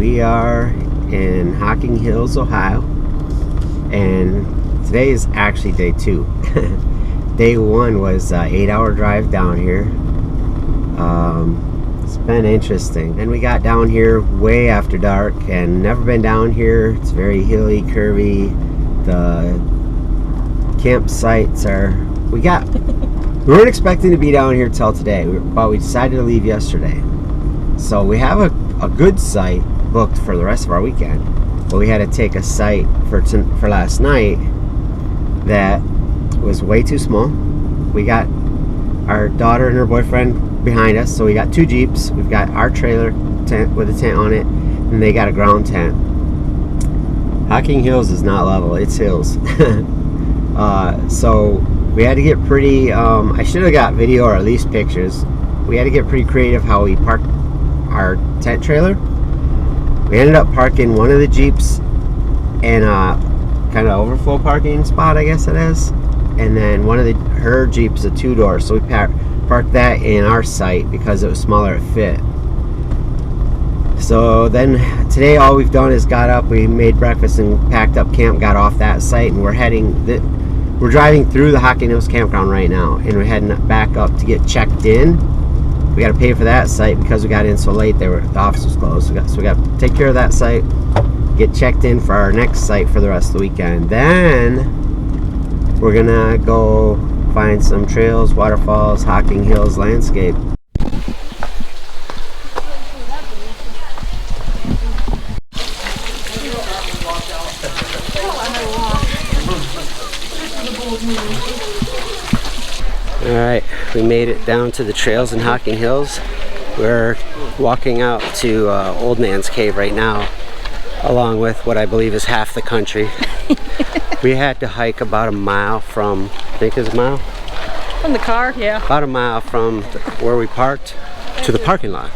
We are in Hocking Hills, Ohio, and today is actually day 2. Day 1 was an 8-hour drive down here. It's been interesting. And we got down here way after dark and never been down here. It's very hilly, curvy. The campsites are... We weren't expecting to be down here till today, but we decided to leave yesterday. So we have a good site booked for the rest of our weekend, but we had to take a site for last night that was way too small. We got our daughter and her boyfriend behind us, so we got 2 Jeeps. We've got our trailer tent with a tent on it, and they got a ground tent. Hocking Hills is not level, it's hills. So we had to get pretty, I should have got video or at least pictures. We had to get pretty creative how we parked our tent trailer. We ended up parking one of the Jeeps in a kind of overflow parking spot, I guess it is. And then one of her Jeep's a 2-door, so we parked that in our site because it was smaller, it fit. So then today all we've done is got up, we made breakfast and packed up camp, got off that site, and we're driving through the Hocking Hills campground right now, and we're heading back up to get checked in. We got to pay for that site because we got in so late. The office was closed. So we got to take care of that site, get checked in for our next site for the rest of the weekend. Then we're gonna go find some trails, waterfalls, Hocking Hills landscape. Alright, we made it down to the trails in Hocking Hills. We're walking out to Old Man's Cave right now, along with what I believe is half the country. We had to hike about a mile from, I think it's a mile? From the car, yeah. About a mile from where we parked to the parking lot.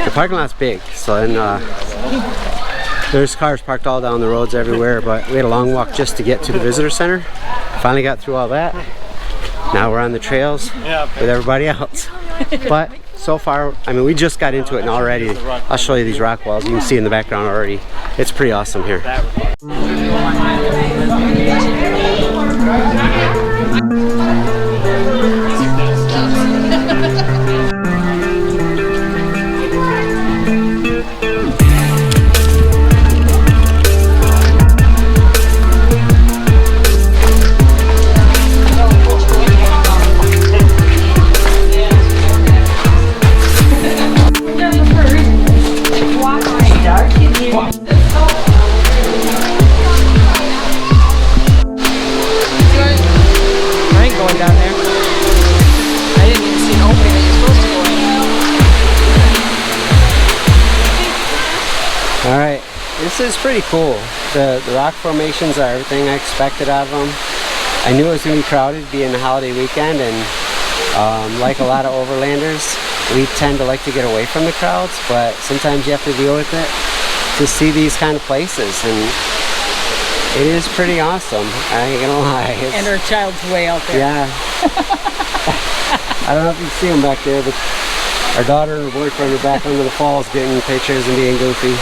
The parking lot's big, so then there's cars parked all down the roads everywhere, but we had a long walk just to get to the visitor center. Finally got through all that. Now we're on the trails with everybody else. But so far, I mean, we just got into it, and already, I'll show you these rock walls. You can see in the background already. It's pretty awesome here. Alright, this is pretty cool. The rock formations are everything I expected of them. I knew it was going to be crowded being the holiday weekend, and like a lot of overlanders, we tend to like to get away from the crowds, but sometimes you have to deal with it to see these kind of places, and it is pretty awesome, I ain't gonna lie. And our child's way out there. Yeah. I don't know if you can see them back there, but our daughter and her boyfriend are back under the falls getting pictures and being goofy.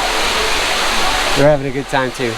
They're having a good time too.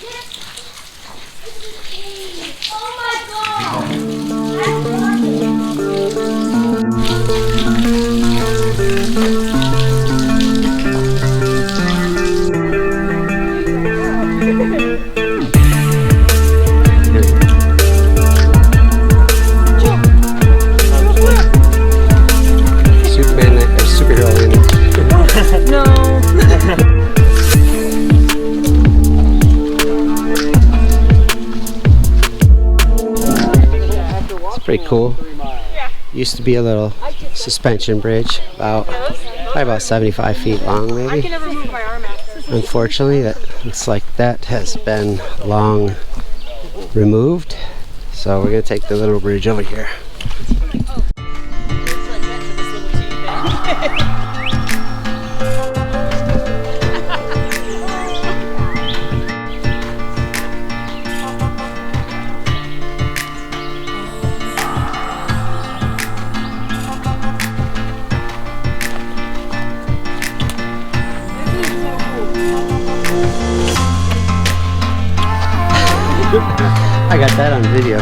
Oh my God! Superman or superhero landing. No. It's pretty cool. Used to be a little suspension bridge, probably about 75 feet long, maybe. never move my arm after. Unfortunately, that looks like that has been long removed. So we're gonna take the little bridge over here. I got that on video.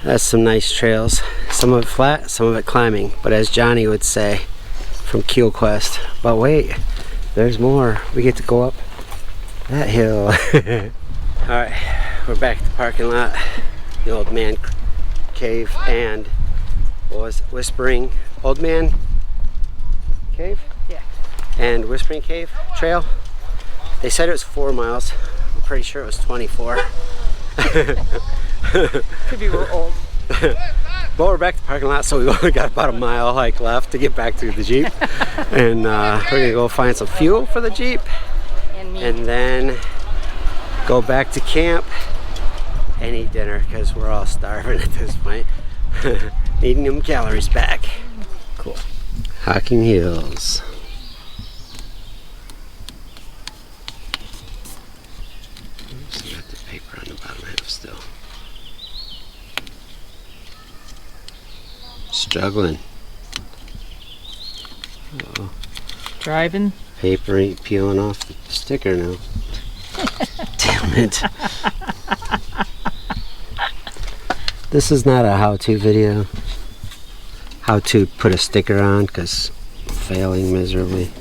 That's some nice trails. Some of it flat, some of it climbing. But as Johnny would say from Keel Quest, but wait, there's more. We get to go up that hill. Alright, we're back at the parking lot. The Old Man Cave and what was it? Whispering Old Man Cave? Yeah. And Whispering Cave Trail. They said it was 4 miles. I'm pretty sure it was 24. Could be real old. But we're back to the parking lot, so we only got about a mile hike left to get back to the Jeep. And we're gonna go find some fuel for the Jeep and then go back to camp and eat dinner because we're all starving at this point. Needing them calories back. Cool. Hocking Hills. Still got the paper on the bottom half still. Struggling. Uh-oh. Driving. Paper ain't peeling off the sticker now. Damn it. This is not a how-to video. How to put a sticker on, because I'm failing miserably.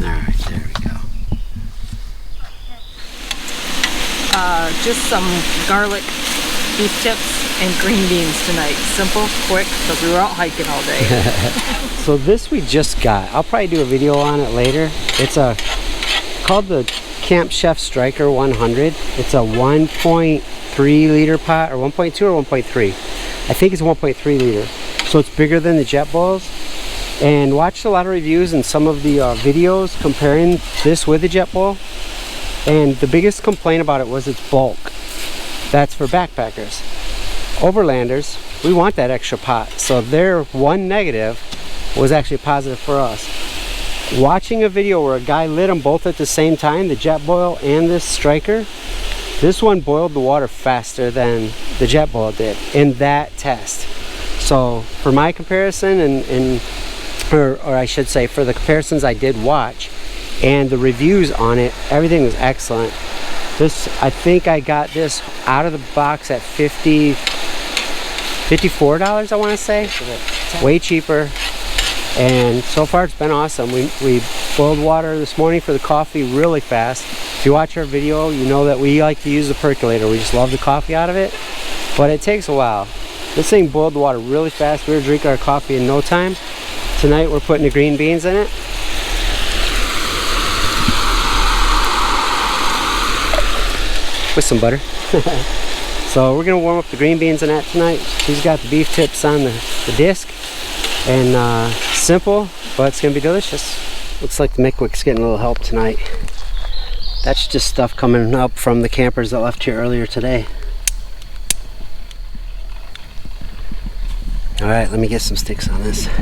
Alright, there we go. Just some garlic, beef tips, and green beans tonight. Simple, quick, because we were out hiking all day. So this we just got. I'll probably do a video on it later. It's called the Camp Chef Striker 100. It's a 1.3 liter pot, or 1.2 or 1.3. I think it's 1.3 liter. So it's bigger than the Jet Bowls. And watched a lot of reviews and some of the videos comparing this with the Jet Bowl. And the biggest complaint about it was its bulk. That's for backpackers. Overlanders, we want that extra pot. So their one negative was actually positive for us. Watching a video where a guy lit them both at the same time, the jet boil and this striker, this one boiled the water faster than the jet boil did in that test. So for my comparison or I should say for the comparisons I did watch and the reviews on it, everything was excellent. This, I think I got this out of the box at $54, I want to say. Way cheaper. And so far it's been awesome. We boiled water this morning for the coffee really fast. If you watch our video, you know that we like to use the percolator. We just love the coffee out of it, but it takes a while. This thing boiled the water really fast. We were drinking our coffee in no time. Tonight we're putting the green beans in it. With some butter. So we're gonna warm up the green beans in that tonight. She's got the beef tips on the disc. And simple, but it's gonna be delicious. Looks like the Mickwick's getting a little help tonight. That's just stuff coming up from the campers that left here earlier today. All right, let me get some sticks on this. I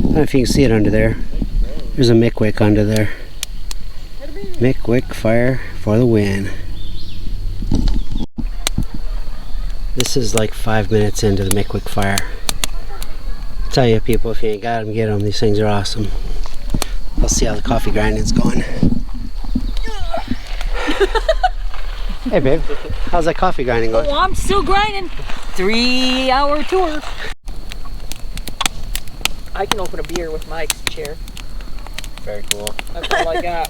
don't know if you can see it under there. There's a Mickwick under there. Mickwick fire for the win. This is like 5 minutes into the Mickwick fire. I tell you people, if you ain't got them, get them. These things are awesome. I'll see how the coffee grinding's going. Hey babe, how's that coffee grinding going? Oh, I'm still grinding. 3-hour tour. I can open a beer with Mike's chair. Very cool. That's all I got.